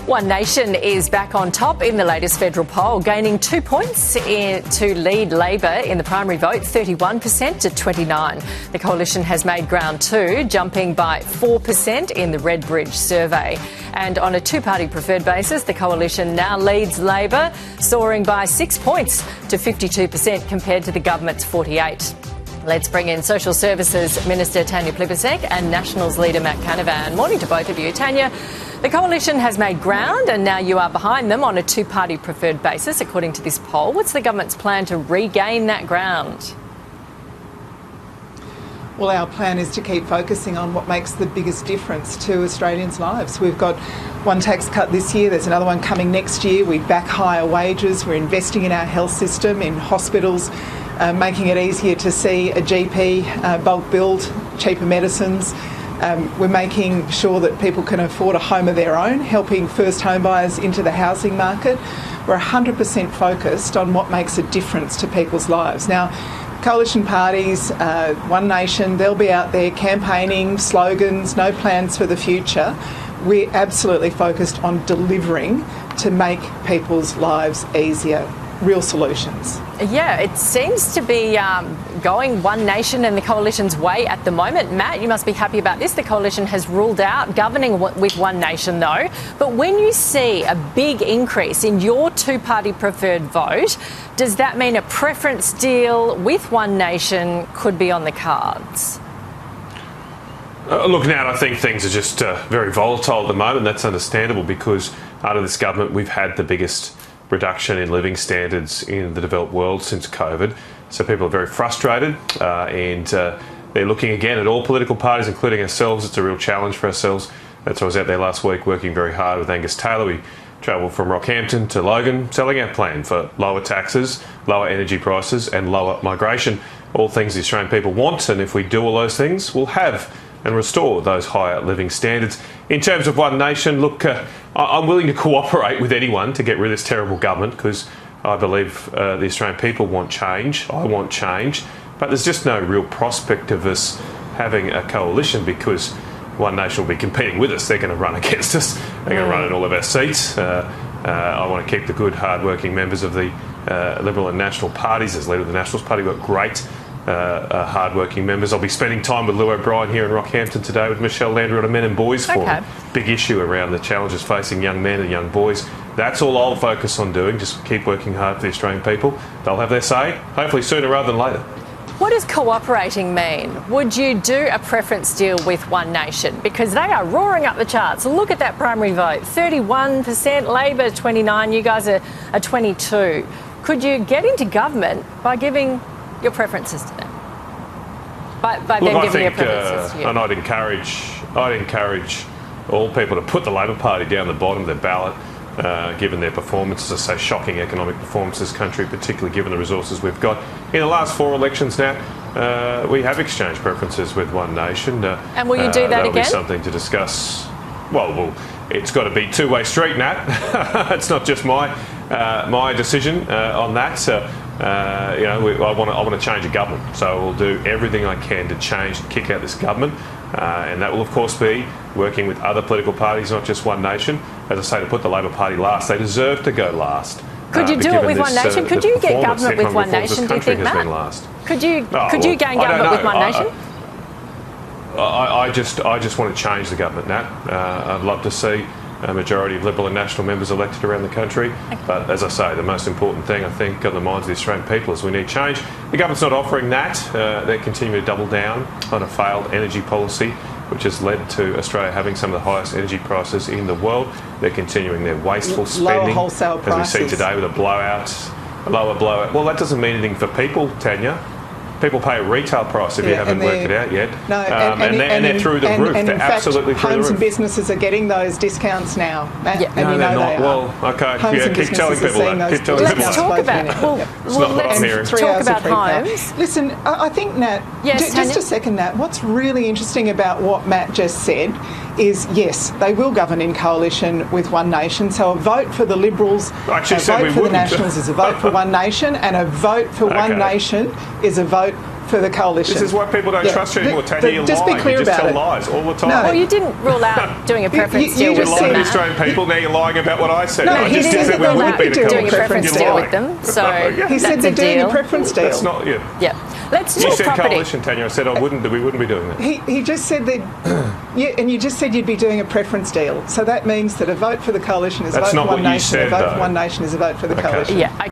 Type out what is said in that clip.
One Nation is back on top in the latest federal poll, gaining 2 points to lead Labor in the primary vote, 31% to 29%. The coalition has made ground too, jumping by 4% in the Redbridge survey. And on a two-party preferred basis, the coalition now leads Labor, soaring by 6 points to 52% compared to the government's 48%. Let's bring in Social Services Minister Tanya Plibersek and Nationals leader Matt Canavan. Morning to both of you. Tanya, the coalition has made ground and now you are behind them on a two-party preferred basis, according to this poll. What's the government's plan to regain that ground? Well, our plan is to keep focusing on what makes the biggest difference to Australians' lives. We've got one tax cut this year, there's another one coming next year. We back higher wages, we're investing in our health system, in hospitals, making it easier to see a GP, bulk billed, cheaper medicines. We're making sure that people can afford a home of their own, helping first home buyers into the housing market. We're 100% focused on what makes a difference to people's lives. Now, coalition parties, One Nation, they'll be out there campaigning, slogans, no plans for the future. We're absolutely focused on delivering to make people's lives easier. Real solutions. Yeah, it seems to be going One Nation and the coalition's way at the moment. Matt, you must be happy about this. The coalition has ruled out governing with One Nation, though. But when you see a big increase in your two-party preferred vote, does that mean a preference deal with One Nation could be on the cards? Look, Nat, I think things are just very volatile at the moment. That's understandable because under this government we've had the biggest reduction in living standards in the developed world since COVID. So people are very frustrated and they're looking again at all political parties, including ourselves. It's a real challenge for ourselves. That's why I was out there last week working very hard with Angus Taylor. We travelled from Rockhampton to Logan, selling our plan for lower taxes, lower energy prices and lower migration. All things the Australian people want, and if we do all those things, we'll have and restore those higher living standards. In terms of One Nation, look, I'm willing to cooperate with anyone to get rid of this terrible government because I believe the Australian people want change. I want change. But there's just no real prospect of us having a coalition because One Nation will be competing with us. They're going to run against us. They're going to run in all of our seats. I want to keep the good, hard-working members of the Liberal and National parties. As leader of the Nationals Party, we've got great hard-working members. I'll be spending time with Lou O'Brien here in Rockhampton today with Michelle Landry on a Men and Boys Forum. Big issue around the challenges facing young men and young boys. That's all I'll focus on doing, just keep working hard for the Australian people. They'll have their say, hopefully sooner rather than later. What does cooperating mean? Would you do a preference deal with One Nation? Because they are roaring up the charts. Look at that primary vote, 31%, Labor 29%, you guys are 22%. Could you get into government by giving your preferences to them? By them giving your preferences to you? And I'd encourage all people to put the Labor Party down the bottom of their ballot, given their performances, I say shocking economic performances, country, particularly given the resources we've got. In the last four elections now, we have exchanged preferences with One Nation. And will you do that that'll again? Be something to discuss. Well, it's got to be two-way street, Nat. It's not just my decision on that. I want to change a government, so we'll do everything I can to change and kick out this government, and that will of course be working with other political parties, not just One Nation. As I say, to put the Labor Party last, they deserve to go last. Could you do it with One Nation? Could you get government with One Nation, do you think, Matt? Could you gain government with One Nation? I just want to change the government, Nat. I'd love to see a majority of Liberal and National members elected around the country. But as I say, the most important thing, I think, on the minds of the Australian people is we need change. The government's not offering that. They're continuing to double down on a failed energy policy, which has led to Australia having some of the highest energy prices in the world. They're continuing their wasteful spending, lower wholesale prices, as we see today with a lower blowout. Well, that doesn't mean anything for people, Tanya. People pay a retail price if you haven't worked it out yet. No, and they're through the roof. They're absolutely through the roof. Homes and businesses are getting those discounts now, Matt, and no, you they're know not. they are. Well, okay, keep telling people that. Keep telling people Let's talk about homes. Listen, I think, Nat, just a second, Nat, what's really interesting about what Matt just said is, yes, they will govern in coalition with One Nation. So a vote for the Liberals, a vote for the Nationals is a vote for One Nation, and a vote for One Nation is a vote for the coalition. This is why people don't trust you anymore, Tanya. You're just lying. be clear you just about tell it. lies all the time. No. Well, you didn't rule out doing a preference deal You're with lying to them. Australian people, now you're lying about what I said. No, I he just said said that we they wouldn't be would the do doing a coalition. preference You're deal lying. with them. So He said that's they're a doing deal. a preference deal. That's not you. Yeah. Let's You talk said property. coalition, Tanya. I said we wouldn't be doing that. He just said that, and you just said you'd be doing a preference deal. So that means that a vote for the coalition is a That's vote not for One what you Nation, a said, vote for though. One Nation is a vote for the Okay. coalition. Yeah.